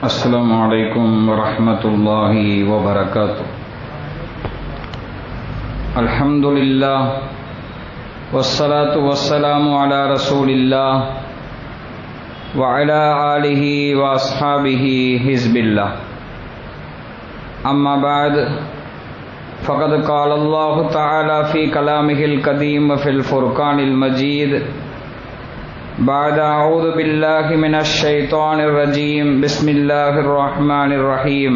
السلام عليكم ورحمة الله وبركاته. الحمد لله والصلاة والسلام على رسول الله وعلى آله وأصحابه حزب الله. أما بعد فقد قال الله تعالى في كلامه القديم في الفرقان المجيد بعد أعوذ بالله من الشيطان الرجيم بسم الله الرحمن الرحيم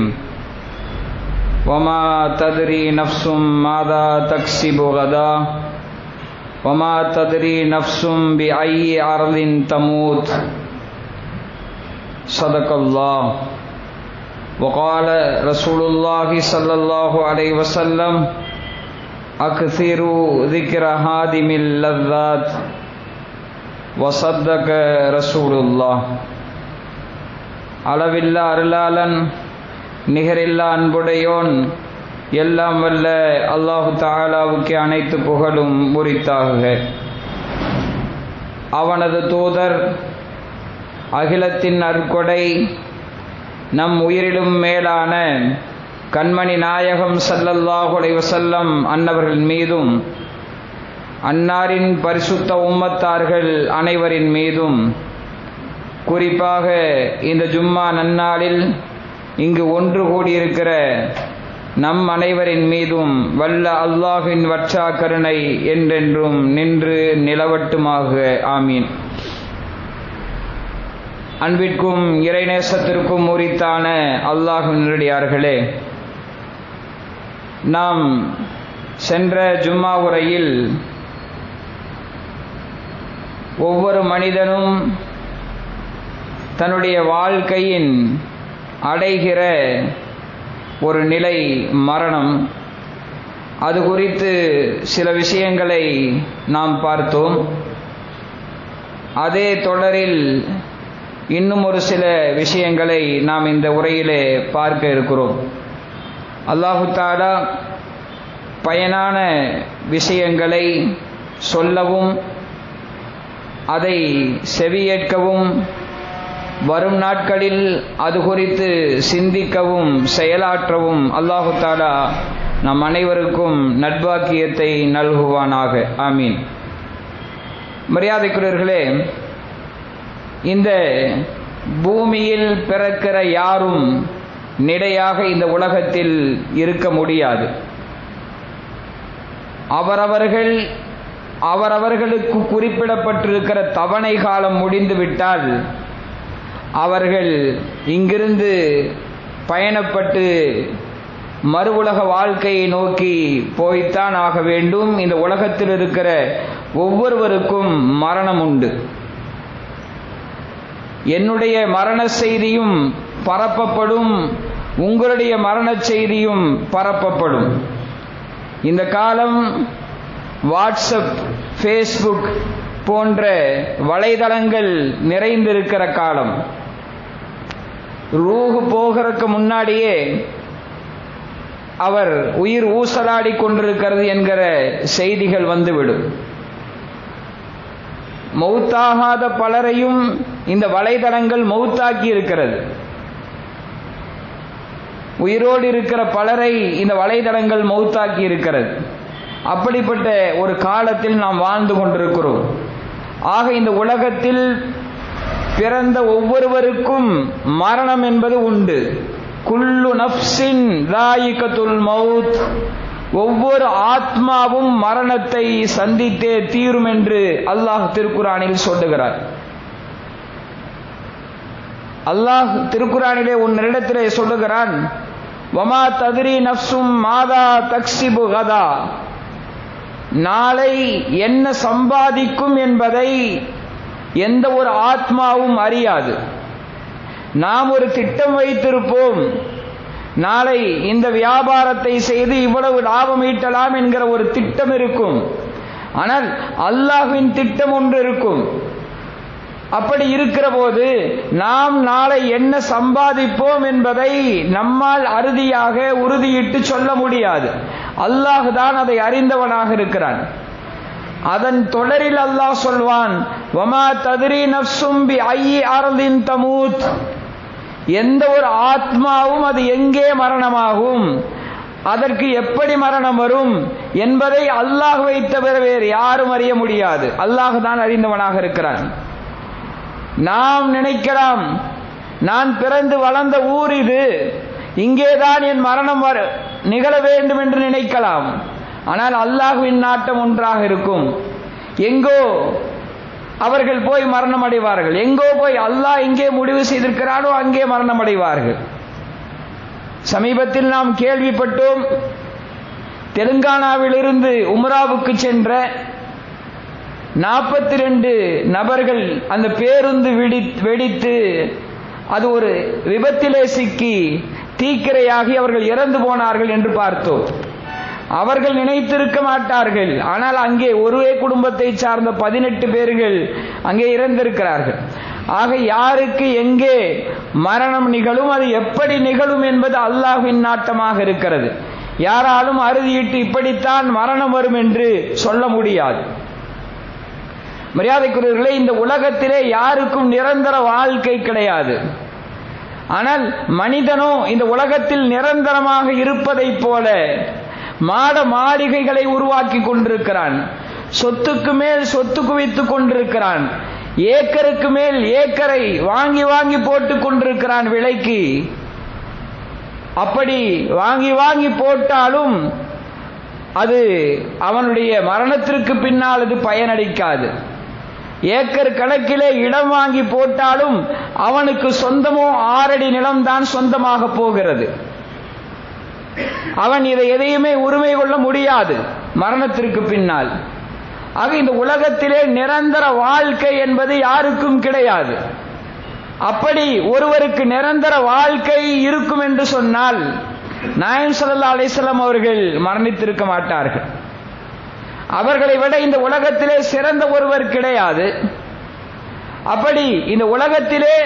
وما تدري نفس ماذا تكسب غدا وما تدري نفس بأي أرض تموت صدق الله. وقال رسول الله صلى الله عليه وسلم أكثروا ذكر هادم اللذات وصدق رسول الله. அளவில்லா அருளாளன் நிகரில்லா அன்புடையோன் எல்லாம் வல்ல அல்லாஹு தஆலாவுக்கு அனைத்து புகழும் உரித்தாகுக. அவனது தூதர் அகிலத்தின் அருட்கொடை நம் உயிரிலும் மேலான கண்மணி நாயகம் ஸல்லல்லாஹு அலைஹி வஸல்லம் அன்னவர்கள் மீதும் அன்னாரின் பரிசுத்த உம்மத்தார்கள் அனைவரின் மீதும் குறிப்பாக இந்த ஜும்மா நன்னாளில் இங்கு ஒன்று கூடியிருக்கிற நம் அனைவரின் மீதும் வல்ல அல்லாஹ்வின் வற்றா கருணை என்றென்றும் நின்று நிலவட்டுமாக. ஆமீன். அன்பிற்கும் இறைநேசத்திற்கும் உரித்தான அல்லாஹ்வின் நல்லடியார்களே, நாம் சென்ற ஜும்மா உரையில் ஒவ்வொரு மனிதனும் தன்னுடைய வாழ்க்கையின் அடைகிற ஒரு நிலை மரணம், அது குறித்து சில விஷயங்களை நாம் பார்த்தோம். அதே தொடரில் இன்னும் ஒரு சில விஷயங்களை நாம் இந்த உரையிலே பார்க்க இருக்கிறோம். அல்லாஹு தஆலா பயனான விஷயங்களை சொல்லவும் அதை செவியேற்கவும் வரும் நாட்களில் அது குறித்து சிந்திக்கவும் செயலாற்றவும் அல்லாஹு தஆலா நம் அனைவருக்கும் நட்பாக்கியத்தை நல்குவானாக. ஆமீன். மரியாதைக்குரியவர்களே, இந்த பூமியில் பிறக்கிற யாரும் நிலையாக இந்த உலகத்தில் இருக்க முடியாது. அவரவர்களுக்கு குறிப்பிடப்பட்டிருக்கிற தவணை காலம் முடிந்துவிட்டால் அவர்கள் இங்கிருந்து பயணப்பட்டு மறு உலக வாழ்க்கையை நோக்கி போய்த்தான் ஆக வேண்டும். இந்த உலகத்தில் இருக்கிற ஒவ்வொருவருக்கும் மரணம் உண்டு. என்னுடைய மரண செய்தியும் பரப்பப்படும், உங்களுடைய மரண செய்தியும் பரப்பப்படும். இந்த காலம் வாட்ஸ்அப், ஃபேஸ்புக் போன்ற வலைதளங்கள் நிறைந்திருக்கிற காலம். ரூஹ் போகிறதுக்கு முன்னாடியே அவர் உயிர் ஊசலாடி கொண்டிருக்கிறது என்கிற செய்திகள் வந்துவிடும். மௌத்தாகாத பலரையும் இந்த வலைதளங்கள் மௌத்தாக்கி இருக்கிறது. உயிரோடு இருக்கிற பலரை இந்த வலைதளங்கள் மௌத்தாக்கி இருக்கிறது. அப்படிப்பட்ட ஒரு காலத்தில் நாம் வாழ்ந்து கொண்டிருக்கிறோம். ஆக இந்த உலகத்தில் பிறந்த ஒவ்வொருவருக்கும் மரணம் என்பது உண்டு. குல்லு நஃப்ஸின் தாயிகத்துல் மௌத், ஒவ்வொரு ஆத்மாவும் மரணத்தை சந்தித்தே தீரும் என்று அல்லாஹ் திருக்குரானில் சொல்லுகிறார். அல்லாஹ் திருக்குரானிலே உன்னிடத்திலே சொல்லுகிறான், வமா தத்ரி நஃப்ஸும் மாதா தக்ஸிபு கதா, நாளை என்ன சம்பாதிக்கும் என்பதை எந்த ஒரு ஆத்மாவும் அறியாது. நாம் ஒரு திட்டம் வைத்திருப்போம், நாளை இந்த வியாபாரத்தை செய்து இவ்வளவு லாபம் ஈட்டலாம் என்கிற ஒரு திட்டம் இருக்கும். ஆனால் அல்லாஹ்வின் திட்டம் ஒன்று இருக்கும். அப்படி இருக்கிற போது நாம் நாளை என்ன சம்பாதிப்போம் என்பதை நம்மால் அறுதியாக உறுதியிட்டு சொல்ல முடியாது. அல்லாஹ் தான் அதை அறிந்தவனாக இருக்கிறான். அதன் தொடரில் அல்லாஹ் சொல்வான், வமா தத்ரி நஃப்ஸும் பி ஐயி அர்தின் தமூத், எந்த ஒரு ஆத்மாவும் அது எங்கே மரணமாகும், அதற்கு எப்படி மரணம் வரும் என்பதை அல்லாஹ்வை தவிர வேறு யாரும் அறிய முடியாது. அல்லாஹ் தான் அறிந்தவனாக இருக்கிறான். நாம் நினைக்கலாம், நான் பிறந்து வளர்ந்த ஊர் இது, இங்கேதான் என் மரணம் நிகழ வேண்டும் என்று நினைக்கலாம். ஆனால் அல்லாஹ்வின் நாட்டம் ஒன்றாக இருக்கும். எங்கோ அவர்கள் போய் மரணம் அடைவார்கள், எங்கோ போய் அல்லாஹ் எங்கே முடிவு செய்திருக்கிறானோ அங்கே மரணம் அடைவார்கள். சமீபத்தில் நாம் கேள்விப்பட்டோம், தெலுங்கானாவில் இருந்து உம்ராவுக்கு சென்ற 42 நபர்கள் அந்த பேருந்து வெடித்து அது ஒரு விபத்திலே சிக்கி தீக்கிரையாகி அவர்கள் இறந்து போனார்கள் என்று பார்த்தோம். அவர்கள் நினைத்திருக்க மாட்டார்கள், ஆனால் அங்கே ஒரே குடும்பத்தை சார்ந்த 18 பேர்கள் அங்கே இறந்திருக்கிறார்கள். ஆக யாருக்கு எங்கே மரணம் நிகழும், அது எப்படி நிகழும் என்பது அல்லாஹ்வின் நாட்டமாக இருக்கிறது. யாராலும் அறுதியிட்டு இப்படித்தான் மரணம் வரும் என்று சொல்ல முடியாது. மரியாதைக்குரியவர்களே, இந்த உலகத்திலே யாருக்கும் நிரந்தர வாழ்க்கை கிடையாது. ஆனால் மனிதனோ இந்த உலகத்தில் நிரந்தரமாக இருப்பதை போல மாட மாளிகைகளை உருவாக்கி கொண்டிருக்கிறான், சொத்துக்கு மேல் சொத்து குவித்துக் கொண்டிருக்கிறான், ஏக்கருக்கு மேல் ஏக்கரை வாங்கி வாங்கி போட்டுக் கொண்டிருக்கிறான் விலைக்கு. அப்படி வாங்கி வாங்கி போட்டாலும் அது அவனுடைய மரணத்திற்கு பின்னால் அது பயனளிக்காது. ஏக்கர் கணக்கிலே இடம் வாங்கி போட்டாலும் அவனுக்கு சொந்தமோ 6 அடி நிலம்தான் சொந்தமாக போகிறது. அவன் இதை எதையுமே உரிமை கொள்ள முடியாது மரணத்திற்கு பின்னால். ஆக இந்த உலகத்திலே நிரந்தர வாழ்க்கை என்பது யாருக்கும் கிடையாது. அப்படி ஒருவருக்கு நிரந்தர வாழ்க்கை இருக்கும் என்று சொன்னால் நாயகம் ஸல்லல்லாஹு அலைஹி வஸல்லம் அவர்கள் மரணித்திருக்க மாட்டார்கள். அவர்களை விட இந்த உலகத்திலே சிறந்த ஒருவர் கிடையாது. அப்படி இந்த உலகத்திலே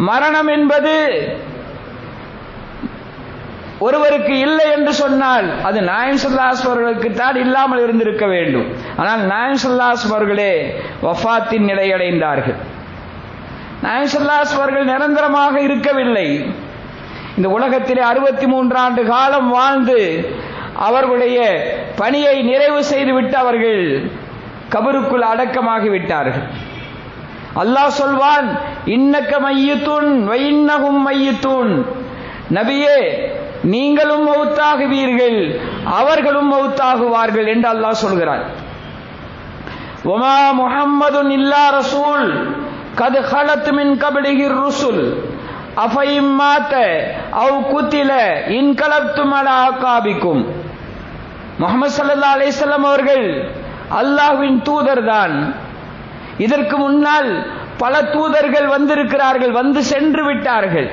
மரணம் என்பது ஒருவருக்கு இல்லை என்று சொன்னால் அது நாயகம் ஸல்லல்லாஹு அலைஹி வஸல்லம் அவர்களுக்கு தான் இல்லாமல் இருந்திருக்க வேண்டும். ஆனால் நாயகம் ஸல்லல்லாஹு அலைஹி வஸல்லம் அவர்களே வஃபாத்தின் நிலையடைந்தார்கள். நாயகம் ஸல்லல்லாஹு அலைஹி வஸல்லம் அவர்கள் நிரந்தரமாக இருக்கவில்லை. இந்த உலகத்திலே 63 ஆண்டு காலம் வாழ்ந்து அவர்களுடைய பணியை நிறைவு செய்துவிட்டு அவர்கள் கபருக்குள் அடக்கமாகி விட்டார்கள். அல்லாஹ் சொல்வான், இன்னக மையித்துன் வ இன்னஹும் மையித்துன், நபியே நீங்களும் மௌத்தாகுவீர்கள் அவர்களும் மௌத்தாகுவார்கள் என்று அல்லாஹ் சொல்கிறார். வமா முஹம்மதுன் இல்லா ரசூல் கத் ஹலத் மின் கப்லிஹிர் ருசுல் அஃபைம் மாத அவ் குத்தில இன்கலப்தும் அலா அகாபிக்கும். முஹம்மது ஸல்லல்லாஹு அலைஹி வஸல்லம் அவர்கள் அல்லாஹ்வின் தூதர் தான். இதற்கு முன்னால் பல தூதர்கள் வந்திருக்கிறார்கள், வந்து சென்று விட்டார்கள்.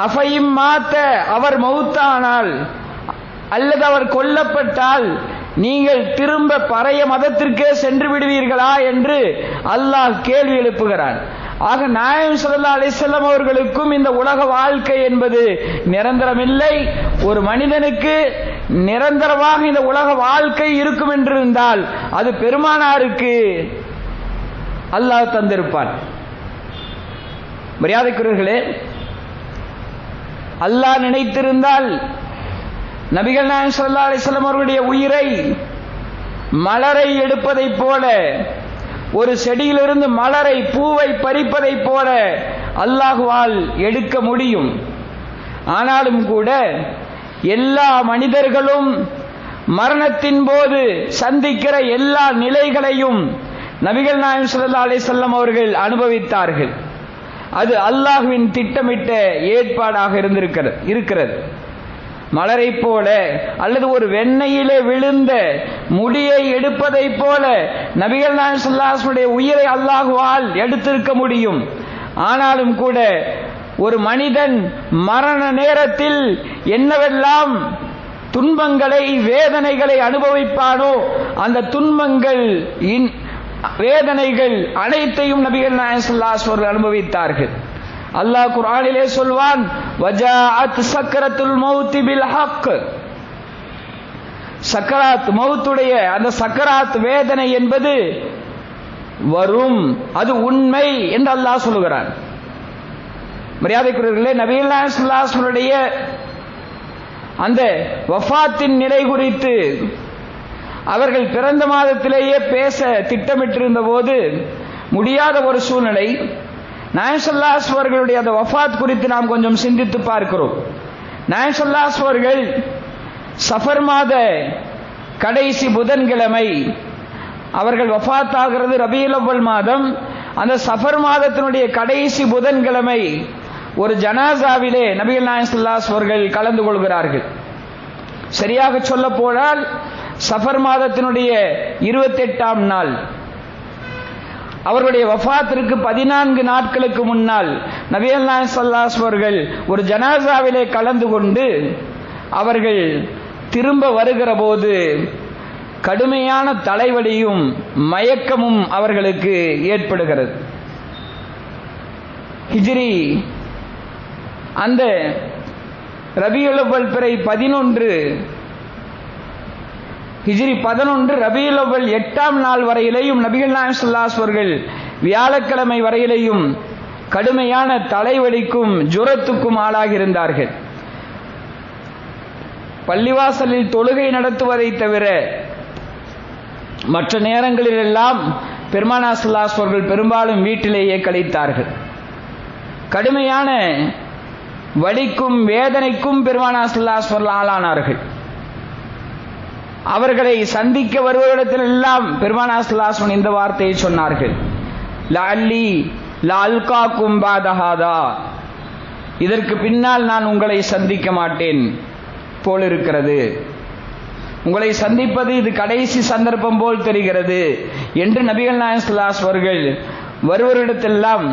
அஃபைம் மாத்த, அவர் மௌத்தானால் அல்லது அவர் கொல்லப்பட்டால் நீங்கள் திரும்ப பழைய மதத்திற்கே சென்று விடுவீர்களா என்று அல்லாஹ் கேள்வி எழுப்புகிறான். ஆக நாயகம் ஸல்லல்லாஹு அலைஹி வஸல்லம் அவர்களுக்கும் இந்த உலக வாழ்க்கை என்பது நிரந்தரமில்லை. ஒரு மனிதனுக்கு நிரந்தரமாக இந்த உலக வாழ்க்கை இருக்கும் என்றிருந்தால் அது பெருமானாருக்கு அல்லாஹ் தந்திருப்பான். மரியாதைக்குரியவர்களே, அல்லாஹ் நினைத்திருந்தால் நபிகள் நாயகம் ஸல்லல்லாஹு அலைஹி வஸல்லம் அவர்களுடைய உயிரை மலரை எடுப்பதைப் போல, ஒரு செடியிலிருந்து மலரை பூவை பறிப்பதைப் போல அல்லாஹ்வால் எடுக்க முடியும். ஆனாலும் கூட எல்லா மனிதர்களும் மரணத்தின் போது சந்திக்கிற எல்லா நிலைகளையும் நபிகள் நாயகம் ஸல்லல்லாஹு அலைஹி வஸல்லம் அவர்கள் அனுபவித்தார்கள். அது அல்லாஹ்வின் திட்டமிட்ட ஏற்பாடாக இருக்கிறது. மலரை போல அல்லது ஒரு வெண்ணெயிலே விழுந்த முடியை எடுப்பதை போல நபிகள் நாயகம் ஸல்லல்லாஹு அலைஹி வஸல்லம் உயிரை அல்லாஹ்வால் எடுத்திருக்க முடியும். ஆனாலும் கூட ஒரு மனிதன் மரண நேரத்தில் என்னவெல்லாம் துன்பங்களை வேதனைகளை அனுபவிப்பானோ அந்த துன்பங்கள் வேதனைகள் அனைத்தையும் நபிகள் நாயகம் ஸல்லல்லாஹு அலைஹி வஸல்லம் அனுபவித்தார்கள். அல்லாஹ் குர்ஆனிலே சொல்வான், வஜாஅத் சக்கரத்துல் மௌத் பில் ஹக். சக்கராத் மௌத்துடைய அந்த சக்கராத் வேதனை என்பது வரும், அது உண்மை என்று அல்லாஹ் சொல்கிறான். மரியாதைக்குரியவர்களே, நபிகள் நாயகம் ஸல்லல்லாஹு அலைஹி வஸல்லுடைய அந்த வஃபாத்தின் நிலை குறித்து அவர்கள் பிறந்த மாதத்திலேயே பேச திட்டமிட்டிருந்த போது முடியாத ஒரு சூழ்நிலை. நாயகம் ஸல்லல்லாஹு அலைஹி அவர்களுடைய அந்த வஃபாத் குறித்து நாம் கொஞ்சம் சிந்தித்து பார்க்கிறோம். நாயகம் ஸல்லல்லாஹு அலைஹி அவர்கள் சஃபர் மாத கடைசி புதன்கிழமை அவர்கள் வஃபாத் ஆகிறது ரபியுல் அவ்வல் மாதம். அந்த சஃபர் மாதத்தினுடைய கடைசி புதன்கிழமை ஒரு ஜனாசாவிலே நபிகள் நாயகம் ஸல்லல்லாஹு அலைஹி அவர்கள் கலந்து கொள்கிறார்கள். சரியாக சொல்ல போனால் சஃபர் மாதத்தினுடைய 28ஆம் நாள், அவருடைய வஃபாத்திற்கு 14 நாட்களுக்கு முன்னால் நபிகள் நாயகம் ஸல்லல்லாஹு அலைஹி அவர்கள் ஒரு ஜனாசாவிலே கலந்து கொண்டு அவர்கள் திரும்ப வருகிற போது கடுமையான தலைவலியும் மயக்கமும் அவர்களுக்கு ஏற்படுகிறது. ஹிஜ்ரி அந்த ரபியுல் அவ்வல் பிறை 11 ஹிஜ்ரி 11 ரபியுல் அவ்வல் 8ஆம் நாள் வரையிலேயும் நபிகள் நாயகம் ஸல்லல்லாஹு அலைஹி அவர்கள் வியாழக்கிழமை வரையிலேயும் கடுமையான தலைவலிக்கும் ஜுரத்துக்கும் ஆளாகியிருந்தார்கள். பள்ளிவாசலில் தொழுகை நடத்துவதை தவிர மற்ற நேரங்களிலெல்லாம் பெருமானார் ஸல்லல்லாஹு அலைஹி அவர்கள் பெரும்பாலும் வீட்டிலேயே கழித்தார்கள். கடுமையான வலிக்கும் வேதனைக்கும் பெருமானார் ஸல்லல்லாஹு அலைஹி வஸல்லம் ஆளானார்கள். அவர்களை சந்திக்க வருவதிடத்திலெல்லாம் பெருமானார் ஸல்லல்லாஹு அலைஹி வஸல்லம் இந்த வார்த்தையை சொன்னார்கள், லஅல்லி லஅல்காக்கும் பாத ஹாதா, இதற்கு பின்னால் நான் உங்களை சந்திக்க மாட்டேன் போல் இருக்கிறது, உங்களை சந்திப்பது இது கடைசி சந்தர்ப்பம் போல் தெரிகிறது என்று நபிகள் நாயகம் ஸல்லல்லாஹு அலைஹி அவர்கள் வருவரிடத்தெல்லாம்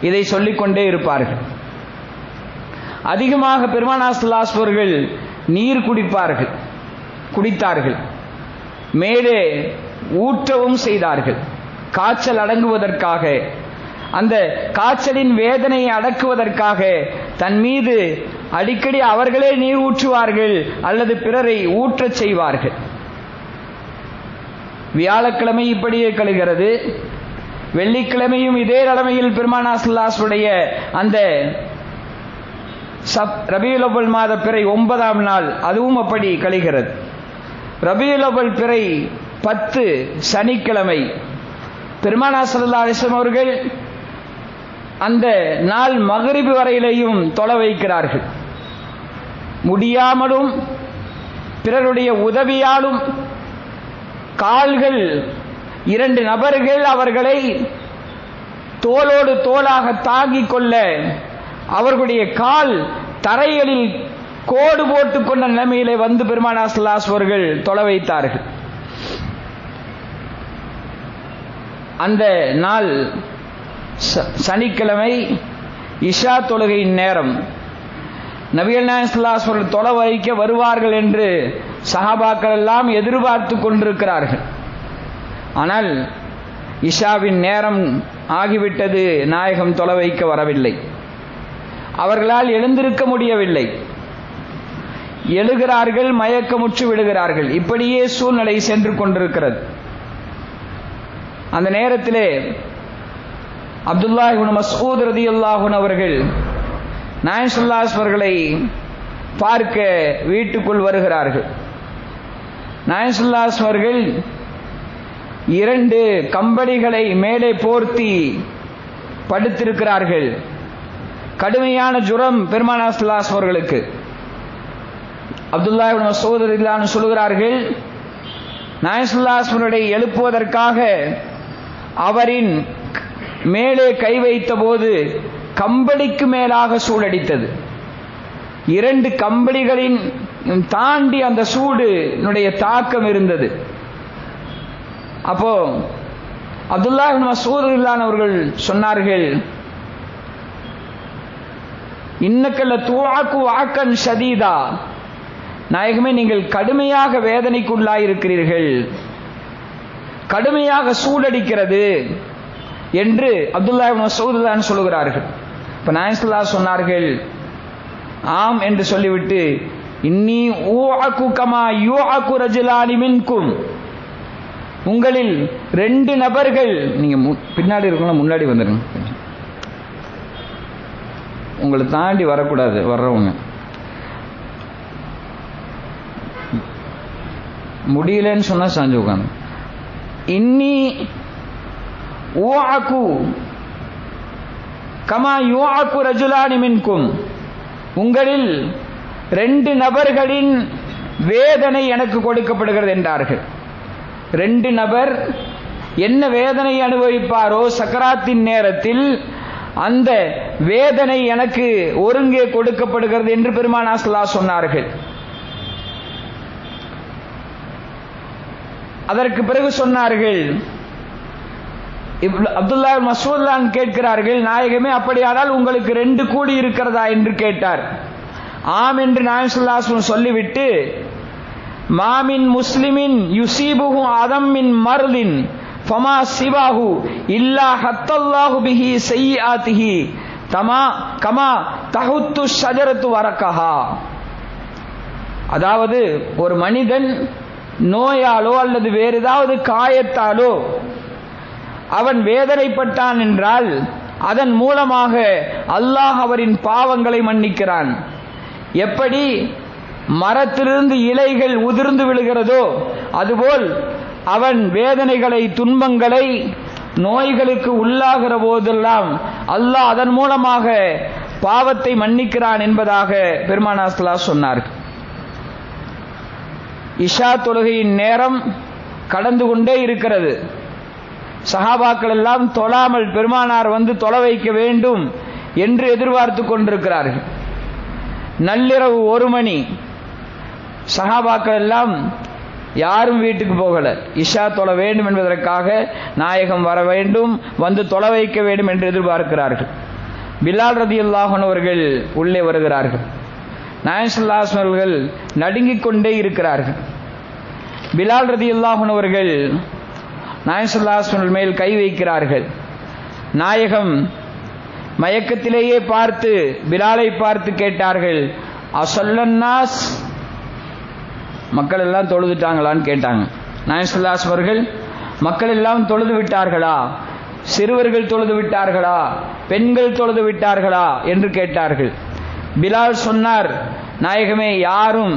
இதை சொல்லிக்கொண்டே இருப்பார்கள். அதிகமாக பெருமானார் ஸல்லல்லாஹு அலைஹி அவர்கள் நீர் குடித்தார்கள், மேலே ஊற்றவும் செய்தார்கள். காய்ச்சல் அடங்குவதற்காக, அந்த காய்ச்சலின் வேதனையை அடக்குவதற்காக தன் மீது அடிக்கடி அவர்களே நீர் ஊற்றுவார்கள் அல்லது பிறரை ஊற்றச் செய்வார்கள். வியாழக்கிழமை இப்படியே கழிகிறது, வெள்ளிக்கிழமையும் இதே நிலைமையில் பெருமானார் ஸல்லல்லாஹு அலைஹி உடைய அந்த ரபியுல் அவ்வல் மாத பிறை 9ஆம் நாள் அதுவும் அப்படி கழிகிறது. ரபியுல் அவ்வல் பிறை 10 சனிக்கிழமை பெருமானார் ஸல்லல்லாஹு அலைஹி வஸல்லம் அவர்கள் அந்த நாள் மக்ரிப் வரையிலேயும் தொழ வைக்கிறார்கள். முடியாமலும் பிறருடைய உதவியாலும் கால்கள் 2 நபர்கள் அவர்களை தோளோடு தோளாக தாங்கிக் கொள்ள அவர்களுடைய கால் தரைகளில் கோடு போட்டுக் கொண்ட நிலைமையிலே வந்து பெருமானார் ஸல்லல்லாஹு அலைஹி அவர்கள் தொழ வைத்தார்கள். அந்த நாள் சனிக்கிழமை இஷா தொழுகையின் நேரம். நபிகள் நாயகம் ஸல்லல்லாஹு அலைஹி அவர்கள் தொழ வைக்க வருவார்கள் என்று சஹாபாக்கள் எல்லாம் எதிர்பார்த்து கொண்டிருக்கிறார்கள். ஆனால் இஷாவின் நேரம் ஆகிவிட்டது, நாயகம் தொழ வைக்க வரவில்லை. அவர்களால் எழுந்திருக்க முடியவில்லை, எழுகிறார்கள், மயக்கமுற்று விடுகிறார்கள். இப்படியே சூழ்நிலை சென்று கொண்டிருக்கிறது. அந்த நேரத்திலே அப்துல்லாஹ் இப்னு மஸ்ஊத் ரலியல்லாஹு அன்ஹு அவர்கள் நாயகம் ஸல்லல்லாஹு அலைஹி அவர்களை பார்க்க வீட்டுக்குள் வருகிறார்கள். நாயகம் ஸல்லல்லாஹு அலைஹி அவர்கள் 2 கம்பளிகளை மேலே போர்த்தி படுத்திருக்கிறார்கள். கடுமையான ஜுரம் பெருமானார் ஸல்லல்லாஹு அலைஹி அவர்களுக்கு. அப்துல்லாஹ் இப்னு மஸ்ஊத் ரலியல்லாஹு அன்ஹு சொல்கிறார்கள், நாயகம் ஸல்லல்லாஹு அலைஹி அவர்களை எழுப்புவதற்காக அவரின் மேலே கை வைத்த போது கம்பளிக்கு மேலாக சூடடித்தது. 2 கம்பளிகளின் தாண்டி அந்த சூடுனுடைய தாக்கம் இருந்தது. அப்போ அப்துல்லாஹ் இப்னு மஸ்ஊத் ரலியல்லாஹு அன்ஹு அவர்கள் சொன்னார்கள், இன்னக்கல்ல துஆக்கு வாக்கன் ஷதீதா, நாயகமே நீங்கள் கடுமையாக வேதனைக்குள்ளாயிருக்கிறீர்கள், கடுமையாக சூடடிக்கிறது என்று அப்துல்லாஹ் இப்னு மஸ்ஊத் தான் சொல்கிறார்கள். இப்ப நாயகம் ஸல்லல்லாஹு அலைஹி சொன்னார்கள், ஆம் என்று சொல்லிவிட்டு, இன்னி ஊஅகு கமா யூஅகு ரஜுலானி மின்கும், உங்களில் 2 நபர்கள், நீங்க பின்னாடி இருக்கணும், முன்னாடி வந்துருங்க. உங்களை தாண்டி வரக்கூடாது. வர்றவங்க முடியலன்னு சொன்னா சாஞ்சு உட்காந்து. இன்னி ஊஅகு கமா யூஅகு ரஜுலானி மின்கும், உங்களில் 2 நபர்களின் வேதனை எனக்கு கொடுக்கப்படுகிறது என்றார்கள். 2 நபர் என்ன வேதனை அனுபவிப்பாரோ சக்கராத்தின் நேரத்தில் அந்த வேதனை எனக்கு ஒருங்கே கொடுக்கப்படுகிறது என்று பெருமானார் ஸல்லல்லாஹு அலைஹி சொன்னார்கள். அதற்கு பிறகு சொன்னார்கள், அப்துல்லா மஸ்ஊத் கேட்கிறார்கள், நாயகமே அப்படியானால் உங்களுக்கு 2 கூடி இருக்கிறதா என்று கேட்டார். ஆம் என்று நாயகம் ஸல்லல்லாஹு அலைஹி வஸல்லம் சொல்லிவிட்டு, மாமின் முஸ்லிமின் யுசீபுஹு அதம் மின் மர்லின் ஃபமா சிவாஹு இல்லா ஹத்தல்லாஹு பிஹி ஸய்யிஆத்திஹி கமா தஹுத்து ஷஜரத்து வரக்கஹா. அதாவது ஒரு மனிதன் நோயாலோ அல்லது வேறு ஏதாவது காயத்தாலோ அவன் வேதனைப்பட்டான் என்றால் அதன் மூலமாக அல்லாஹ் அவரின் பாவங்களை மன்னிக்கிறான். எப்படி மரத்திலிருந்து இலைகள் உதிர்ந்து விழுகிறதோ அதுபோல் அவன் வேதனைகளை, துன்பங்களை, நோய்களுக்கு உள்ளாகிற போதெல்லாம் அல்லாஹ் அதன் மூலமாக பாவத்தை மன்னிக்கிறான் என்பதாக பெருமானார் ஸல்லல்லாஹு அலைஹி சொன்னார்கள். இஷா தொழுகையின் நேரம் கடந்து கொண்டே இருக்கிறது. சஹாபாக்கள் எல்லாம் தொழாமல் பெருமானார் வந்து தொலை வைக்க வேண்டும் என்று எதிர்பார்த்து கொண்டிருக்கிறார்கள். நள்ளிரவு 1 மணி. சஹாபாக்கள் எல்லாம் யாரும் வீட்டுக்கு போகல. இஷா தொழ வேண்டும் என்பதற்காக நாயகம் வர வேண்டும், வந்து தொலை வைக்க வேண்டும் என்று எதிர்பார்க்கிறார்கள். பிலால் ரலியல்லாஹு அன்ஹு அவர்கள் உள்ளே வருகிறார்கள். நாயகம் ஸல்லல்லாஹு அலைஹி வஸல்லம் அவர்கள் நடுங்கிக் கொண்டே இருக்கிறார்கள். பிலால் ரலியல்லாஹு அன்ஹு அவர்கள் நாயகம் ஸல்லல்லாஹு அலைஹி வஸல்லம் மேல் கை வைக்கிறார்கள். நாயகம் மயக்கத்திலேயே பார்த்து பிலாலை பார்த்து கேட்டார்கள், அஸல்லன்னாஸ், மக்கள் எல்லாம் தொழுதுட்டாங்களான்னு கேட்டாங்க. நாயகம் ஸல்லல்லாஹு அலைஹி வஸல்லம் அவர்கள் மக்கள் எல்லாம் தொழுது விட்டார்களா, சிறுவர்கள் தொழுது விட்டார்களா, பெண்கள் தொழுது விட்டார்களா என்று கேட்டார்கள். பிலால் சொன்னார், நாயகமே யாரும்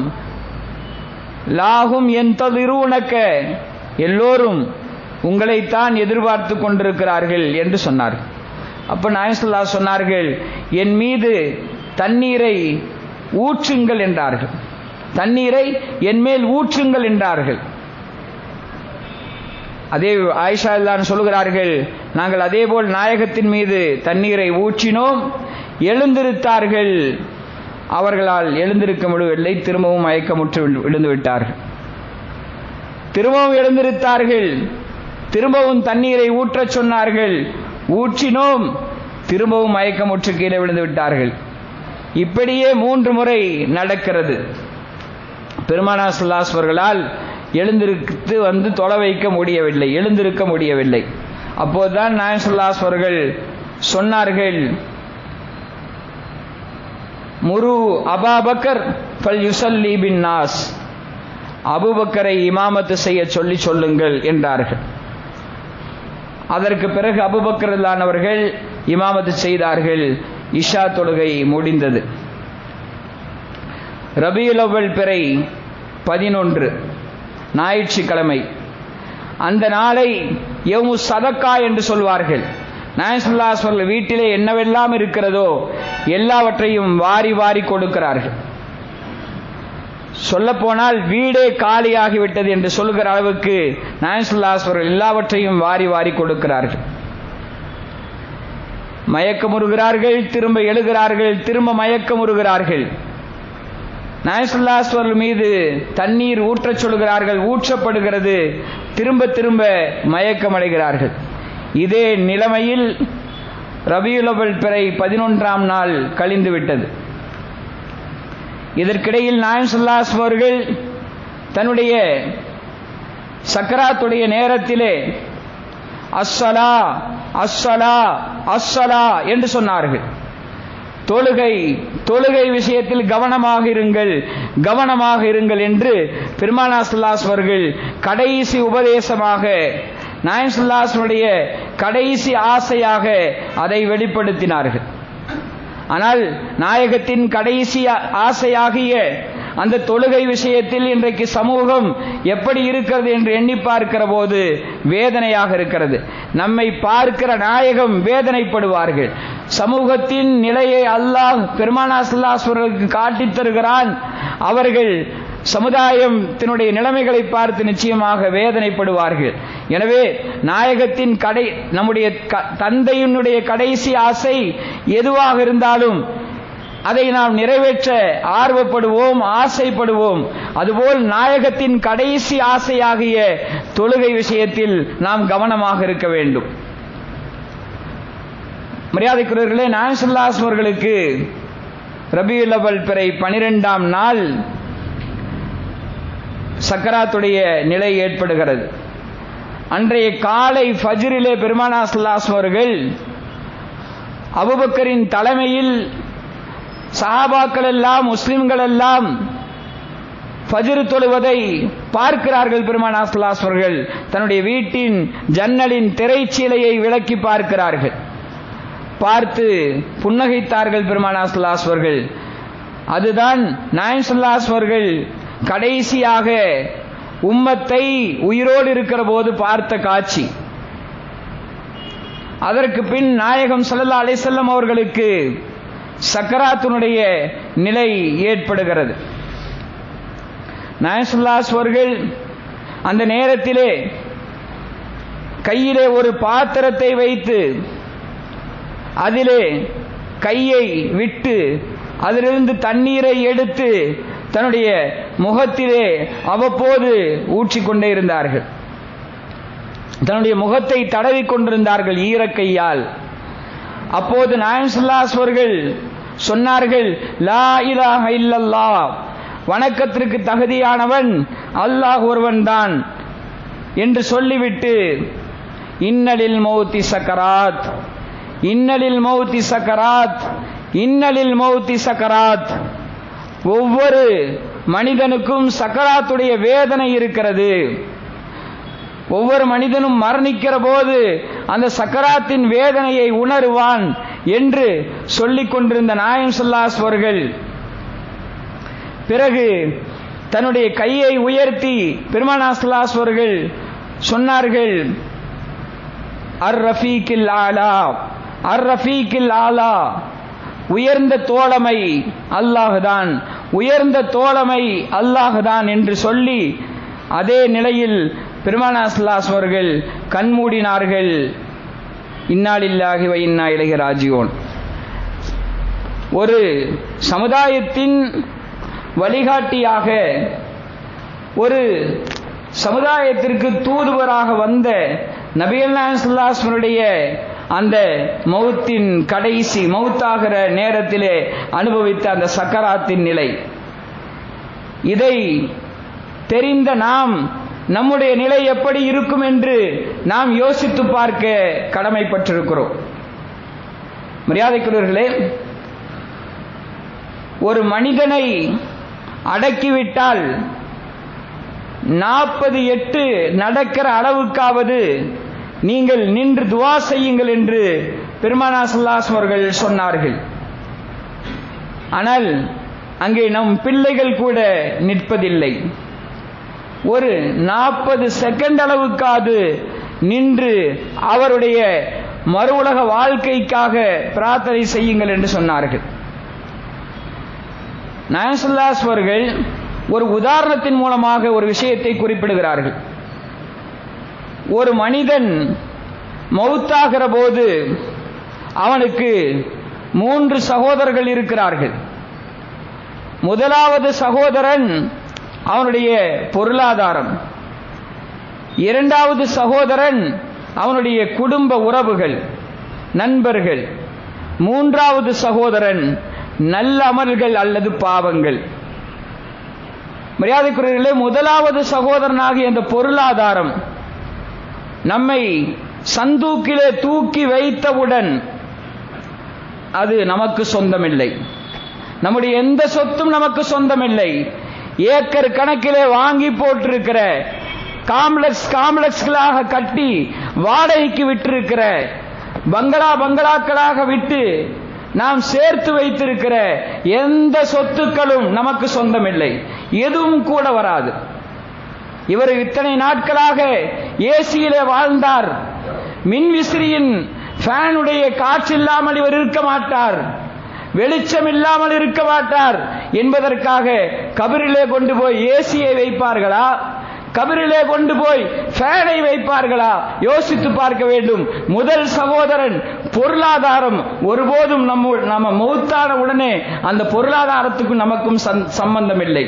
லாகும் எந்ததிருவுனக்க, எல்லோரும் உங்களைத்தான் எதிர்பார்த்து கொண்டிருக்கிறார்கள் என்று சொன்னார். அப்ப நாயகம் ஸல்லல்லாஹு அலைஹி வஸல்லம் சொன்னார்கள், என் மீது தண்ணீரை ஊற்றுங்கள் என்றார்கள். தண்ணீரை என் மேல் ஊற்றுங்கள் என்றார்கள். அதே ஆயிஷா எல்லாம் சொல்கிறார்கள், நாங்கள் அதேபோல் நாயகத்தின் மீது தண்ணீரை ஊற்றினோம், எழுந்திருத்தார்கள். அவர்களால் எழுந்திருக்க முடியவில்லை, திரும்பவும் மயக்கமுற்று விழுந்து விட்டார்கள். திரும்பவும் எழுந்திருத்தார்கள், திரும்பவும் தண்ணீரை ஊற்றச் சொன்னார்கள், ஊற்றினோம், திரும்பவும் மயக்கமுற்று கீழே விழுந்து விட்டார்கள். இப்படியே 3 முறை நடக்கிறது. பெருமானார் ஸல்லல்லாஹு அலைஹி அவர்களால் எழுந்திருத்து வந்து தொலை வைக்க முடியவில்லை, எழுந்திருக்க முடியவில்லை. அப்போதுதான் நாயகம் ஸல்லல்லாஹு அலைஹி அவர்கள் சொன்னார்கள், முரு அபூபக்கர் ஃபல் யுஸல்லி பின் நாஸ், அபூபக்கரை இமாமத்து செய்ய சொல்லி சொல்லுங்கள் என்றார்கள். அதற்கு பிறகு அபூபக்கர் அவர்கள் இமாமத்து செய்தார்கள். இஷா தொழுகை முடிந்தது. ரபியுல் அவ்வல் பிறை 11 ஞாயிற்றுக்கிழமை. அந்த நாளை யௌமு சதக்கா என்று சொல்வார்கள். நாயகம் ஸல்லல்லாஹு அலைஹி வஸல்லம் வீட்டிலே என்னவெல்லாம் இருக்கிறதோ எல்லாவற்றையும் வாரி வாரி கொடுக்கிறார்கள். சொல்ல போனால் வீடே காலியாகிவிட்டது என்று சொல்லுகிற அளவுக்கு நாயகம் ஸல்லல்லாஹு அலைஹி வஸல்லம் எல்லாவற்றையும் வாரி வாரி கொடுக்கிறார்கள். மயக்கமுறுகிறார்கள், திரும்ப எழுகிறார்கள், திரும்ப மயக்கமுறுகிறார்கள். நாயகம் ஸல்லல்லாஹு அலைஹி வஸல்லம் மீது தண்ணீர் ஊற்றச் சொல்கிறார்கள், ஊற்றப்படுகிறது, திரும்ப திரும்ப மயக்கமடைகிறார்கள். இதே நிலைமையில் ரபியுல் அவ்வல் பிறை 11ஆம் நாள் கழிந்து விட்டது. இதற்கிடையில் நாயகம் ஸல்லல்லாஹு அலைஹி அவர்கள் தன்னுடைய சக்கராத்துடைய நேரத்திலே அஸ்ஸலா அஸ்ஸலா அஸ்ஸலா என்று சொன்னார்கள். தொழுகை விஷயத்தில் கவனமாக இருங்கள், கவனமாக இருங்கள் என்று பெருமானார் ஸல்லல்லாஹு அலைஹி அவர்கள் கடைசி உபதேசமாக, நாயகம் ஸல்லல்லாஹு அலைஹி கடைசி ஆசையாக அதை வெளிப்படுத்தினார்கள். ஆனால் நாயகத்தின் கடைசி ஆசையாகிய அந்த தொழுகை விஷயத்தில் இன்றைக்கு சமூகம் எப்படி இருக்கிறது என்று எண்ணி பார்க்கிற போது வேதனையாக இருக்கிறது. நம்மை பார்க்கிற நாயகம் வேதனைப்படுவார்கள். சமூகத்தின் நிலையை அல்லாஹ் பெருமானார் ஸல்லல்லாஹு அலைஹி வஸல்லம் காட்டித் தருகிறான். அவர்கள் சமுதாயத்தினுடைய நிலைமைகளை பார்த்து நிச்சயமாக வேதனைப்படுவார்கள். எனவே நாயகத்தின் நம்முடைய தந்தையினுடைய கடைசி ஆசை எதுவாக இருந்தாலும் அதை நாம் நிறைவேற்ற ஆர்வப்படுவோம், ஆசைப்படுவோம். அதுபோல் நாயகத்தின் கடைசி ஆசையாகிய தொழுகை விஷயத்தில் நாம் கவனமாக இருக்க வேண்டும். மரியாதைக்குரியவர்களே, நாயகம் ஸல்லல்லாஹு அலைஹி வஸல்லம் அவர்களுக்கு ரபியுல் அவ்வல் பிறை 12ஆம் நாள் சக்கராத்துடைய நிலை ஏற்படுகிறது. அன்றைய காலை ஃபஜ்ரிலே பெருமானார் ஸல்லல்லாஹு அலைஹி வஸல்லம் அவர்கள் அபூபக்கரின் தலைமையில் சஹாபாக்கள் எல்லாம் முஸ்லிம்கள் எல்லாம் ஃபஜ்ர் தொழுவதை பார்க்கிறார்கள். பெருமானார் ஸல்லல்லாஹு அலைஹி வஸல்லம் அவர்கள் தன்னுடைய வீட்டின் ஜன்னலின் திரைச்சீலையை விலக்கி பார்க்கிறார்கள். பார்த்து புன்னகைத்தார்கள் பெருமானார் ஸல்லல்லாஹு அலைஹி வஸல்லம் அவர்கள். அதுதான் நாயகம் ஸல்லல்லாஹு அலைஹி வஸல்லம் அவர்கள் கடைசியாக உம்மத்தை உயிரோடு இருக்கிற போது பார்த்த காட்சி. அதற்கு பின் நாயகம் ஸல்லல்லாஹு அலைஹி வஸல்லம் அவர்களுக்கு சக்கராத்துடைய நிலை ஏற்படுகிறது. நாயகம் ஸல்லல்லாஹு அலைஹி வஸல்லம் அவர்கள் அந்த நேரத்திலே கையிலே ஒரு பாத்திரத்தை வைத்து அதிலே கையை விட்டு அதிலிருந்து தண்ணீரை எடுத்து தன்னுடைய முகத்திலே அவ்வப்போது ஊற்றிக்கொண்டே இருந்தார்கள். தன்னுடைய முகத்தை தடவி கொண்டிருந்தார்கள் ஈரக்கையால். அப்போது நாயகம் ஸல்லல்லாஹு அலைஹி வஸல்லம் அவர்கள் சொன்னார்கள், லா இலாஹ இல்லல்லாஹ், வணக்கத்திற்கு தகுதியானவன் அல்லாஹ் ஒருவன் தான் என்று சொல்லிவிட்டு, இன்னலில் மௌத்தி சக்கராத், இன்னலில் மௌத்தி சக்கராத், இன்னலில் மௌத்தி சக்கராத், ஒவ்வொரு மனிதனுக்கும் சக்கராத்துடைய வேதனை இருக்கிறது. ஒவ்வொரு மனிதனும் மரணிக்கிற போது அந்த சக்கராத்தின் வேதனையை உணருவான் என்று சொல்லிக் கொண்டிருந்த நாயகம் ஸல்லல்லாஹு அலைஹி வஸல்லம் அவர்கள் பிறகு தன்னுடைய கையை உயர்த்தி பெருமானார் ஸல்லல்லாஹு அலைஹி வஸல்லம் அவர்கள் சொன்னார்கள், அர் ரஃபீக்கில் ஆலா, அர் ரஃபீக்கில் ஆலா, உயர்ந்த தோழமை அல்லாஹ்தான், உயர்ந்த தோழமை அல்லாஹ்தான் என்று சொல்லி அதே நிலையில் பெருமானார் ஸல்லல்லாஹு அலைஹி வஸல்லம் அவர்கள் கண்மூடினார்கள். இன்னா லில்லாஹி வ இன்னா இலைஹி ராஜிஊன். ஒரு சமுதாயத்தின் வழிகாட்டியாக, ஒரு சமுதாயத்திற்கு தூதுவராக வந்த நபிகள் நாயகம் ஸல்லல்லாஹு அலைஹி வஸல்லம் அந்த மௌத்தின் கடைசி மௌத்தாகிற நேரத்திலே அனுபவித்த அந்த சக்கராத்தின் நிலை, இதை தெரிந்த நாம் நம்முடைய நிலை எப்படி இருக்கும் என்று நாம் யோசித்து பார்க்க கடமைப்பட்டிருக்கிறோம். மரியாதைக்குரியவர்களே, ஒரு மனிதனை அடக்கிவிட்டால் 48 நடக்கிற அளவுக்காவது நீங்கள் நின்று துஆ செய்யுங்கள் என்று பெருமானார் ஸல்லல்லாஹு அலைஹி வஸல்லம் அவர்கள் சொன்னார்கள். ஆனால் அங்கே நம் பிள்ளைகள் கூட நிற்பதில்லை. ஒரு 40 செகண்ட் அளவுக்காவது நின்று அவருடைய மறு உலக வாழ்க்கைக்காக பிரார்த்தனை செய்யுங்கள் என்று சொன்னார்கள். நாயகம் ஸல்லல்லாஹு அலைஹி வஸல்லம் அவர்கள் ஒரு உதாரணத்தின் மூலமாக ஒரு விஷயத்தை குறிப்பிடுகிறார்கள். ஒரு மனிதன் மௌத்தாகிற போது அவனுக்கு 3 சகோதரர்கள் இருக்கிறார்கள். முதலாவது சகோதரன் அவனுடைய பொருளாதாரம், இரண்டாவது சகோதரன் அவனுடைய குடும்ப உறவுகள், நண்பர்கள், மூன்றாவது சகோதரன் நல்ல அமல்கள் அல்லது பாவங்கள். மரியாதைக்குரியவர்களே, முதலாவது சகோதரனாகிய இந்த பொருளாதாரம் நம்மை சந்தூக்கிலே தூக்கி வைத்தவுடன் அது நமக்கு சொந்தமில்லை. நம்முடைய எந்த சொத்தும் நமக்கு சொந்தமில்லை. ஏக்கர் கணக்கிலே வாங்கி போட்டிருக்கிற, காம்ப்ளெக்ஸ்களாக கட்டி வாடகைக்கு விட்டிருக்கிற, பங்களாக்களாக விட்டு நாம் சேர்த்து வைத்திருக்கிற எந்த சொத்துக்களும் நமக்கு சொந்தமில்லை, எதுவும் கூட வராது. இவர் இத்தனை நாட்களாக ஏசியிலே வாழ்ந்தார், மின்விசிறியின் ஃபேனுடைய காற்று இல்லாமல் இவர் இருக்க மாட்டார், வெளிச்சம் இல்லாமல் இருக்க மாட்டார் என்பதற்காக கபரிலே கொண்டு போய் ஏசியை வைப்பார்களா, கபரிலே கொண்டு போய் ஃபேனை வைப்பார்களா? யோசித்து பார்க்க வேண்டும். முதல் சகோதரன் பொருளாதாரம் ஒருபோதும் நம்ம மௌத்தான உடனே அந்த பொருளாதாரத்துக்கும் நமக்கும் சம்பந்தம் இல்லை.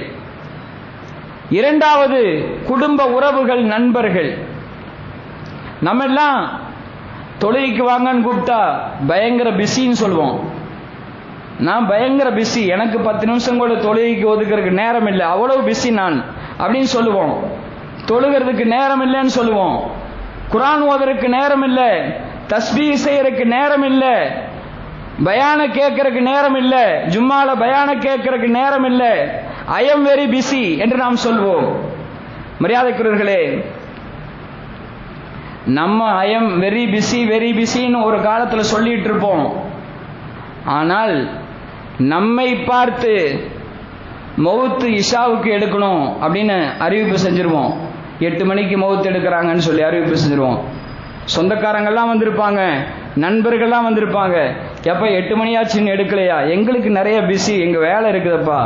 இரண்டாவது குடும்ப உறவுகள், நண்பர்கள். நம்ம எல்லாம் தொழுகைக்கு வாங்கன்னு கூப்பிட்டா பயங்கர பிஸின்னு சொல்லுவோம். நான் பயங்கர பிஸி, எனக்கு 10 நிமிஷம் கூட தொழுகைக்கு ஒதுக்கிறதுக்கு நேரம் இல்லை, அவ்வளவு பிஸி நான் அப்படின்னு சொல்லுவோம். தொழுகிறதுக்கு நேரம் இல்லைன்னு சொல்லுவோம், குர்ஆன் ஓதுறதுக்கு நேரம் இல்லை, தஸ்பீஹ் செய்யறதுக்கு நேரம் இல்லை, பயான கேட்கறதுக்கு நேரம் இல்லை, ஜும்மால பயான கேட்கறதுக்கு நேரம் இல்லை, ஐ எம் வெரி பிஸி என்று நாம் சொல்வோம். மரியாதைக்குரியவர்களே, நம்ம ஐ எம் வெரி பிஸின்னு ஒரு காலத்தில் சொல்லிட்டு இருப்போம். ஆனால் நம்மை பார்த்து மௌத்து இஷாவுக்கு எடுக்கணும் அப்படின்னு அறிவிப்பு செஞ்சிருவோம். 8 மணிக்கு மௌத்து எடுக்கிறாங்கன்னு சொல்லி அறிவிப்பு செஞ்சிருவோம். சொந்தக்காரங்கள்லாம் வந்திருப்பாங்க, நண்பர்கள்லாம் வந்திருப்பாங்க. எப்போ 8 மணியாச்சுன்னு எடுக்கலையா? எங்களுக்கு நிறைய பிஸி, எங்கள் வேலை இருக்குதுப்பா,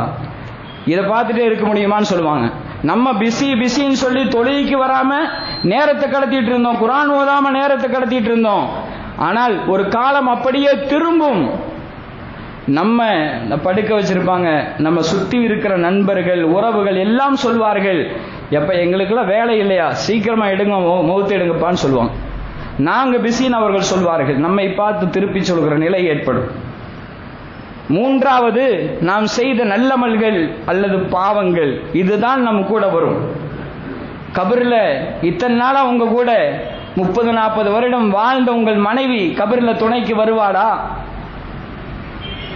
இதை பார்த்துட்டே இருக்க முடியுமான்னு சொல்லுவாங்க. நம்ம பிஸின்னு சொல்லி தொழுகைக்கு வராம நேரத்தை கடத்திட்டு இருந்தோம், குர்ஆன் ஓதாம நேரத்தை கடத்திட்டு இருந்தோம். ஆனால் ஒரு காலம் அப்படியே திரும்பும். நம்ம படுக்க வச்சிருப்பாங்க, நம்ம சுத்தி இருக்கிற நண்பர்கள், உறவுகள் எல்லாம் சொல்வார்கள், எப்ப எங்களுக்கெல்லாம் வேலை இல்லையா, சீக்கிரமா எடுங்க, மௌத்து எடுங்கப்பான்னு சொல்லுவாங்க. நாங்க பிஸின்னு அவர்கள் சொல்வார்கள். நம்மை பார்த்து திருப்பி சொல்கிற நிலை ஏற்படும். மூன்றாவது, நாம் செய்த நல்லமல்கள் அல்லது பாவங்கள், இதுதான் நம்ம கூட வரும். கபரில் இத்தனை நாளா உங்க கூட 30-40 வருடம் வாழ்ந்த உங்கள் மனைவி கபரில் துணைக்கு வருவாடா?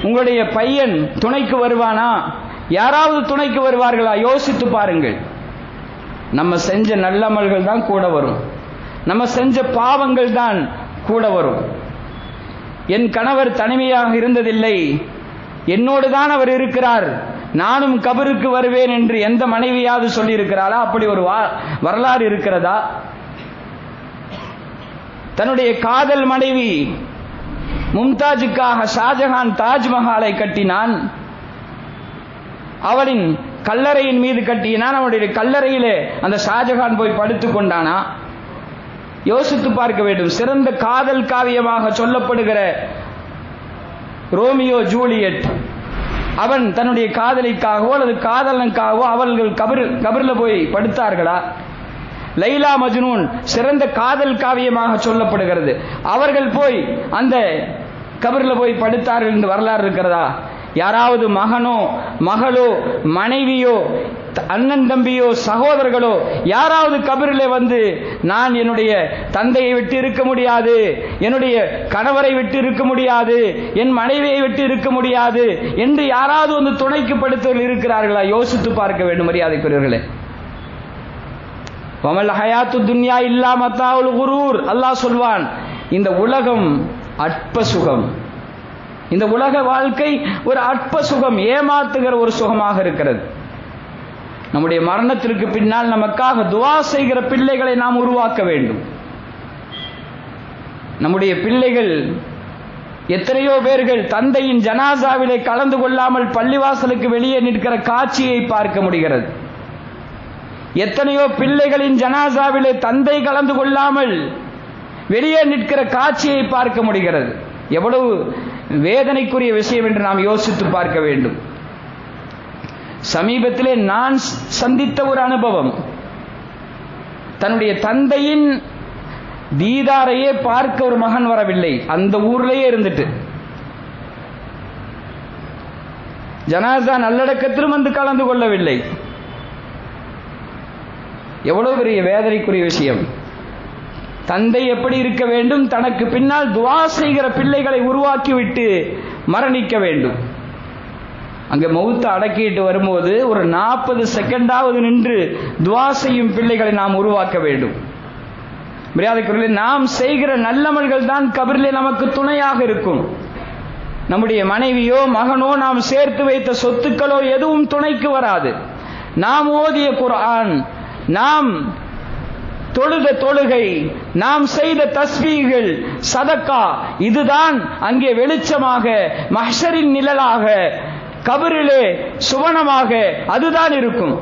உங்களுடைய பையன் துணைக்கு வருவானா? யாராவது துணைக்கு வருவார்களா? யோசித்து பாருங்கள். நம்ம செஞ்ச நல்லமல்கள் தான் கூட வரும், நம்ம செஞ்ச பாவங்கள் தான் கூட வரும். என் கணவர் தனிமையாக இருந்ததில்லை, என்னோடு தான் அவர் இருக்கிறார், நானும் கபருக்கு வருவேன் என்று எந்த மனைவியாவது சொல்லி இருக்கிறாளா? அப்படி ஒரு வரலாறு இருக்கிறதா? தன்னுடைய காதல் மனைவி மும்தாஜுக்காக ஷாஜஹான் தாஜ்மஹாலை கட்டினான், அவளின் கல்லறையின் மீது கட்டினான். அவனுடைய கல்லறையிலே அந்த ஷாஜஹான் போய் படுத்துக் கொண்டானா? யோசித்து பார்க்க வேண்டும். சிறந்த காதல் காவியமாக சொல்லப்படுகிற ரோமியோ ஜூலியட், அவன் தன்னுடைய காதலிக்காகவோ அல்லது காதலனுக்காகவோ அவர்கள் கபரில் போய் படுத்தார்களா? லைலா மஜ்னூன் சிறந்த காதல் காவியமாக சொல்லப்படுகிறது. அவர்கள் போய் அந்த கபரில் போய் படுத்தார்கள் என்று வரலாறு இருக்கிறதா? யாராவது மகனோ மகளோ மனைவியோ அண்ணன் தம்பியோ சகோதரர்களோ யாராவது கபரிலே வந்து, நான் என்னுடைய தந்தையை விட்டு இருக்க முடியாது, என்னுடைய கணவரை விட்டு இருக்க முடியாது, என் மனைவியை விட்டு இருக்க முடியாது என்று யாராவது வந்து துணைக்கு படுத்தவர்கள் இருக்கிறார்களா? யோசித்து பார்க்க வேண்டும். மரியாதைக்குரியவர்களே, வமல் ஹயாத்து துன்யா இல்லா மத்தாஉல் குரூர். அல்லாஹ் சொல்வான், இந்த உலகம் அற்ப சுகம், இந்த உலக வாழ்க்கை ஒரு அற்ப சுகம், ஏமாத்துகிற ஒரு சுகமாக இருக்கிறது. நம்முடைய மரணத்திற்கு பின்னால் நமக்காக துஆ செய்கிற பிள்ளைகளை நாம் உருவாக்க வேண்டும். நம்முடைய பிள்ளைகள் எத்தனையோ பேர்கள் தந்தையின் ஜனாசாவிலே கலந்து கொள்ளாமல் பள்ளிவாசலுக்கு வெளியே நிற்கிற காட்சியை பார்க்க முடிகிறது. எத்தனையோ பிள்ளைகளின் ஜனாசாவிலே தந்தை கலந்து கொள்ளாமல் வெளியே நிற்கிற காட்சியை பார்க்க முடிகிறது. எவ்வளவு வேதனைக்குரிய விஷயம் என்று நாம் யோசித்து பார்க்க வேண்டும். சமீபத்திலே நான் சந்தித்த ஒரு அனுபவம், தன்னுடைய தந்தையின் தீதாரையே பார்க்க ஒரு மகன் வரவில்லை, அந்த ஊர்லேயே இருந்துட்டு ஜனாசா நல்லடக்கத்திலும் வந்து கலந்து கொள்ளவில்லை. எவ்வளவு பெரிய வேதனைக்குரிய விஷயம். தந்தை எப்படி இருக்க வேண்டும்? தனக்கு பின்னால் துஆ செய்கிற பிள்ளைகளை உருவாக்கிவிட்டு மரணிக்க வேண்டும். அங்கே மௌத்தை அடக்கிட்டு வரும்போது ஒரு 40 செகண்டாவது நின்று துஆ செய்யும் பிள்ளைகளை நாம் உருவாக்க வேண்டும். மரியாதைக்குரியவர்களே, நாம் செய்கிற நல்லமல்கள் தான் கபரிலே நமக்கு துணையாக இருக்கும். நம்முடைய மனைவியோ மகனோ நாம் சேர்த்து வைத்த சொத்துக்களோ எதுவும் துணைக்கு வராது. நாம் ஓதிய குர்ஆன், நாம் தொழுத தொழுகை, நாம் செய்த தஸ்பீகள், சதக்கா, இதுதான் அங்கே வெளிச்சமாக, மஹ்ஷரின் நிழலாக, கபரிலே சுவனமாக அதுதான் இருக்கும்.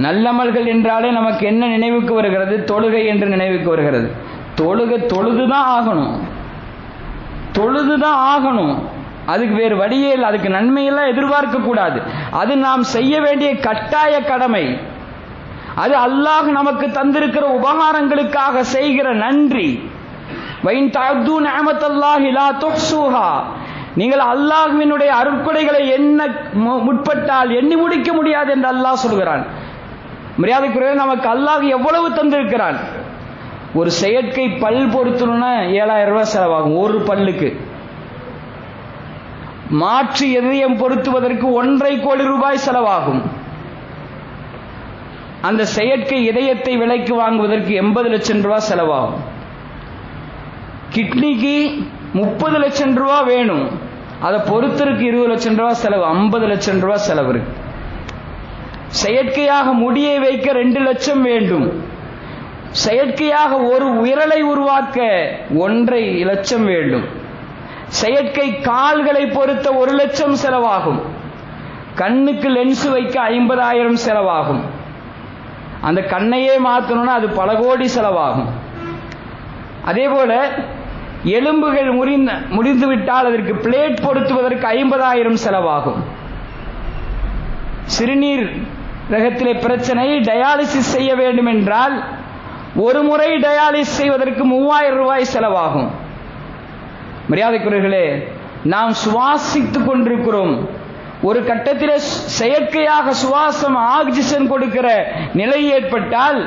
நல்லமல்கள் என்றாலே நமக்கு என்ன நினைவுக்கு வருகிறது? தொழுகை என்று நினைவுக்கு வருகிறது. தொழுதுதான் ஆகணும், தொழுதுதான் ஆகணும். அதுக்கு வேறு வழியே இல்லை. அதுக்கு நன்மையெல்லாம் எதிர்பார்க்க கூடாது. அது நாம் செய்ய வேண்டிய கட்டாய கடமை. அது அல்லாஹ் நமக்கு தந்திருக்கிற உபகாரங்களுக்காக செய்கிற நன்றி. வைன் தஅது நிஅமத்தல்லாஹி லா துஹ்ஸூஹா. நீங்கள் அல்லாஹ்வினுடைய அருட்கொடைகளை எண்ண முற்பட்டால் எண்ணி முடிக்க முடியாது என்று அல்லாஹ் சொல்கிறான். மரியாதைக்குரிய நமக்கு அல்லாஹ் எவ்வளவு தந்திருக்கிறான். ஒரு செயற்கை பல் பொருத்தணும்னா 7000 ரூபாய் செலவாகும் ஒரு பல்லுக்கு. மாற்று இதயம் பொருத்துவதற்கு 1.5 கோடி ரூபாய் செலவாகும். அந்த செயற்கை இதயத்தை விலைக்கு வாங்குவதற்கு 80 லட்சம் ரூபாய் செலவாகும். கிட்னிக்கு 30 லட்சம் ரூபாய் வேணும், அதை பொறுத்தருக்கு 20 லட்சம் ரூபாய் செலவு, 50 லட்சம் ரூபாய் செலவு இருக்கு. செயற்கையாக முடியை வைக்க 2 லட்சம் வேண்டும். செயற்கையாக ஒரு விரலை உருவாக்க 1.5 லட்சம் வேண்டும். செயற்கை கால்களை பொறுத்த 1 லட்சம் செலவாகும். கண்ணுக்கு லென்ஸ் வைக்க 50,000 செலவாகும். அந்த கண்ணையே மாற்றணும்னா அது பல கோடி செலவாகும். அதே போல எலும்புகள் முறிந்து விட்டால் அதற்கு பிளேட் பொருத்துவதற்கு 50,000 செலவாகும். சிறுநீர் ரகத்திலே பிரச்சனை, டயாலிசிஸ் செய்ய வேண்டும் என்றால் ஒரு முறை டயாலிசிஸ் செய்வதற்கு 3000 ரூபாய் செலவாகும். மரியாதைக்குரியவர்களே, நாம் சுவாசித்துக் கொண்டிருக்கிறோம். ஒரு கட்டத்திலே செயற்கையாக சுவாசம் ஆக்சிஜன் கொடுக்கிற நிலை ஏற்பட்டால்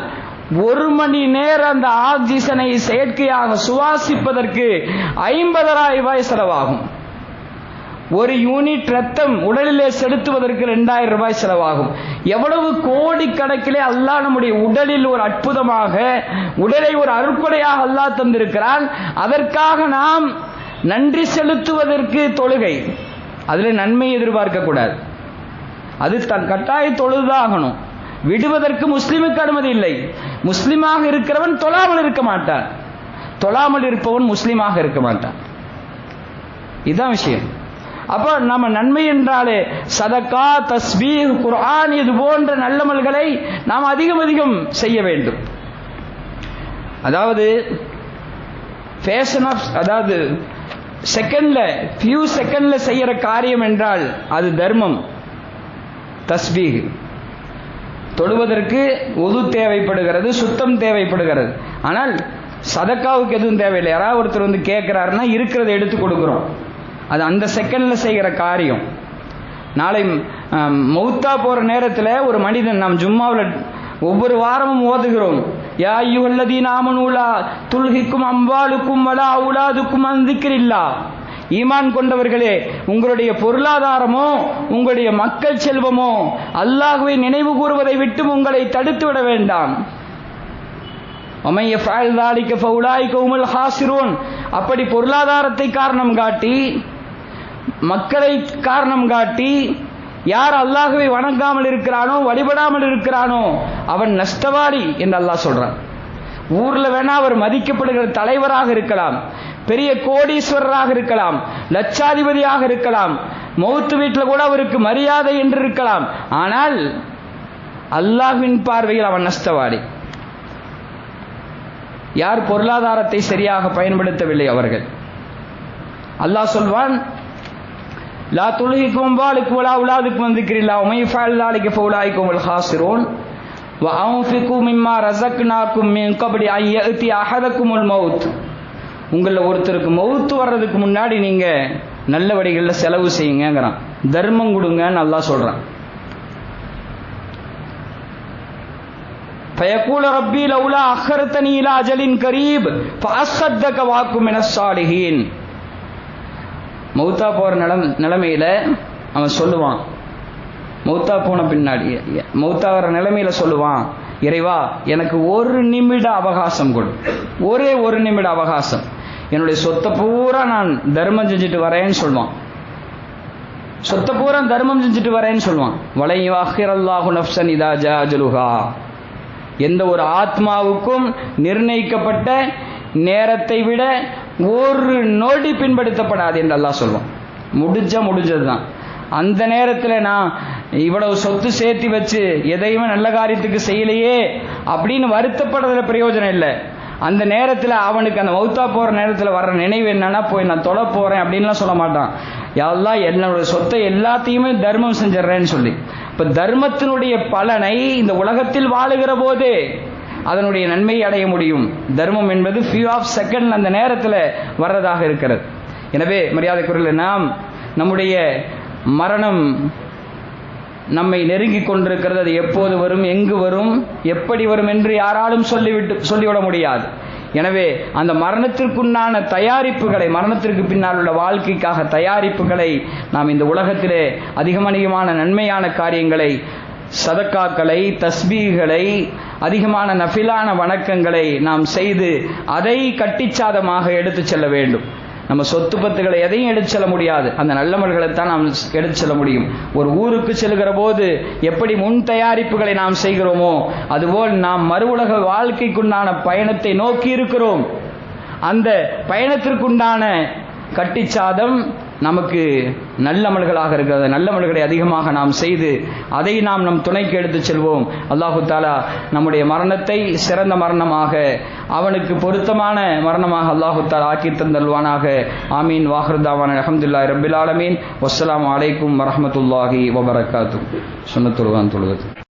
1 மணி நேரம் அந்த ஆக்சிஜனை செயற்கையாக சுவாசிப்பதற்கு 50,000 ரூபாய் செலவாகும். ஒரு யூனிட் ரத்தம் உடலிலே செலுத்துவதற்கு 2000 ரூபாய் செலவாகும். எவ்வளவு கோடிக்கணக்கிலே அல்லாஹ் நம்முடைய உடலில் ஒரு அற்புதமாக, உடலை ஒரு அருட்கொடையாக அல்லாஹ் தந்திருக்கிறான். அதற்காக நாம் நன்றி செலுத்துவதற்கு தொழுகை, அதில் நன்மை எதிர்பார்க்க கூடாது. அது தன் கட்டாய தொழுதாகணும். விடுவதற்கு முஸ்லிமுக்கு அனுமதி இல்லை. முஸ்லிமாக இருக்கிறவன் தொழாமல் இருக்க மாட்டான், தொழாமல் இருப்பவன் முஸ்லிமாக இருக்க மாட்டான். இதுதான் விஷயம். அப்போ நம்ம நன்மை என்றாலே சதக்கா, தஸ்பீஹ், குர்ஆன், இது போன்ற நல்லமல்களை நாம் அதிகம் அதிகம் செய்ய வேண்டும். அதாவது ஃபேஷன் ஆஃப், அதாவது ஃபியூ செகண்ட்ல செய்யற காரியம் என்றால் அது தர்மம். தஸ்பீஹ் தொழுவதற்கு உது தேவைப்படுகிறது, சுத்தம் தேவைப்படுகிறது. ஆனால் சதக்காவுக்கு எதுவும் தேவையில்லை. யாராவது ஒருத்தர் வந்து கேட்கிறாருன்னா இருக்கிறத எடுத்து கொடுக்குறோம். அது அந்த செகண்ட்ல செய்கிற காரியம். நாளை மௌத்தா போற நேரத்தில் ஒரு மனிதன், நாம் ஜும்மாவில் ஒவ்வொரு வாரமும் ஓதுகிறோம், யா அய்யுஹல்லதீன ஆமனூ லா துல்ஹிக்கும் அம்வாலுக்கும் வலா அவுலாதுக்கும் அன் திக்ரில்லாஹ். ஈமான் கொண்டவர்களே, உங்களுடைய பொருளாதாரமோ உங்களுடைய மக்கள் செல்வமோ அல்லாஹ்வை நினைவு கூறுவதை விட்டு உங்களை தடுத்து விட வேண்டாம். அப்படி பொருளாதாரத்தை காரணம் காட்டி, மக்களை காரணம் காட்டி யார் அல்லாஹ்வை வணங்காமல் இருக்கிறானோ, வழிபடாமல் இருக்கிறானோ அவன் நஷ்டவாளி என்று அல்லாஹ் சொல்றான். ஊர்ல வேணா அவர் மதிக்கப்படுகிற தலைவராக இருக்கலாம், பெரிய கோடீஸ்வரராக இருக்கலாம், லட்சாதிபதியாக இருக்கலாம், மௌத்து வீட்டில் கூட அவருக்கு மரியாதை என்று இருக்கலாம். ஆனால் அல்லாஹ்வின் பார்வையில் அவன் நஷ்டவாளி. யார் பொருளாதாரத்தை சரியாக பயன்படுத்தவில்லை அவர்கள். அல்லாஹ் சொல்வான், லா துல்ஹிக்கும் அம்வாலுக்கும் வலா அவுலாதுக்கும் அன் திக்ரில்லாஹ் வமன் யஃஅல் ذلك فأولئك هم الخاسرون وأنفقوا مما رزقناكم من قبل أن يأتي أحدكم الموت. உங்களில் ஒருத்தருக்கு மௌத்து வர்றதுக்கு முன்னாடி நீங்க நல்ல வழிகளில் செலவு செய்யுங்கிறான், தர்மம் கொடுங்கன்னு அல்லாஹ் சொல்றான். فيقول ربي لولا أخرتني إلى أجل قريب فأصدق وأكن من الصالحين. மௌத்தா போற நிலைமையில அவன் சொல்லுவான், மௌத்தா போன பின்னாடி மௌத்தாகிற நிலைமையில சொல்லுவான், இறைவா எனக்கு 1 நிமிட அவகாசம் கொடு, ஒரே 1 நிமிட அவகாசம். என்னுடைய சொத்தை பூரா நான் தர்மம் செஞ்சுட்டு வரேன்னு சொல்லுவான். சொத்தை பூரா தர்மம் செஞ்சுட்டு வரேன்னு சொல்லுவான். வலை யுஅக்கிரல்லாஹு நஃப்ஸன் இதா ஜா அஜலுஹா. எந்த ஒரு ஆத்மாவுக்கும் நிர்ணயிக்கப்பட்ட நேரத்தை விட ஒரு நொடி பின்படுத்தப்படாது என்று அல்லாஹ் சொல்லுவான். முடிஞ்சதுதான். அந்த நேரத்தில் நான் இவ்வளவு சொத்து சேர்த்து வச்சு எதையுமே நல்ல காரியத்துக்கு செய்யலையே அப்படின்னு வருத்தப்படுறதுல பிரயோஜனம் இல்லை. அந்த நேரத்தில் அவனுக்கு அந்த மௌத்தா போகிற நேரத்தில் வர்ற நினைவு என்னன்னா, போய் நான் தொலை போகிறேன் அப்படின்லாம் சொல்ல மாட்டான். யாரெல்லாம் என்னோட சொத்தை எல்லாத்தையுமே தர்மம் செஞ்சிடறேன்னு சொல்லி. இப்போ தர்மத்தினுடைய பலனை இந்த உலகத்தில் வாழுகிற போதே அதனுடைய நன்மையை அடைய முடியும். தர்மம் என்பது ஃபியூ ஆஃப் செகண்ட் அந்த நேரத்தில் வர்றதாக இருக்கிறது. எனவே மரியாதைக்குரிய நாம் நம்முடைய மரணம் நம்மை நெருங்கி கொண்டிருக்கிறது. அது எப்போது வரும், எங்கு வரும், எப்படி வரும் என்று யாராலும் சொல்லிவிட முடியாது. எனவே அந்த மரணத்திற்குண்டான தயாரிப்புகளை, மரணத்திற்கு பின்னால் உள்ள வாழ்க்கைக்காக தயாரிப்புகளை நாம் இந்த உலகத்திலே அதிகமான நன்மையான காரியங்களை, சதக்காக்களை, தஸ்பீகளை, அதிகமான நஃபிலான வணக்கங்களை நாம் செய்து அதை கட்டிச்சாதமாக எடுத்து செல்ல வேண்டும். நம்ம சொத்து பத்துகளை எதையும் எடுத்து செல்ல முடியாது. அந்த நல்லமல்களைத்தான் நாம் எடுத்து செல்ல முடியும். ஒரு ஊருக்கு செல்கிற போது எப்படி முன் தயாரிப்புகளை நாம் செய்கிறோமோ அதுபோல் நாம் மறு உலக வாழ்க்கைக்குண்டான பயணத்தை நோக்கி இருக்கிறோம். அந்த பயணத்திற்குண்டான கட்டிச்சாதம் நமக்கு நல்லமல்களாக இருக்கிறது. நல்லமல்களை அதிகமாக நாம் செய்து அதை நாம் நம் துணைக்கு எடுத்து செல்வோம். அல்லாஹு தாலா நம்முடைய மரணத்தை சிறந்த மரணமாக, அவனுக்கு பொருத்தமான மரணமாக அல்லாஹு தாலா ஆக்கி தந்தல்வானாக. ஆமீன். வாஹிருதாவான அல்ஹம்துலில்லாஹி ரப்பில் ஆலமீன். வஸ்ஸலாமு அலைக்கும் வரஹ்மத்துல்லாஹி வபரகாத்துஹு. சுன்னத்துல் தொழுவது.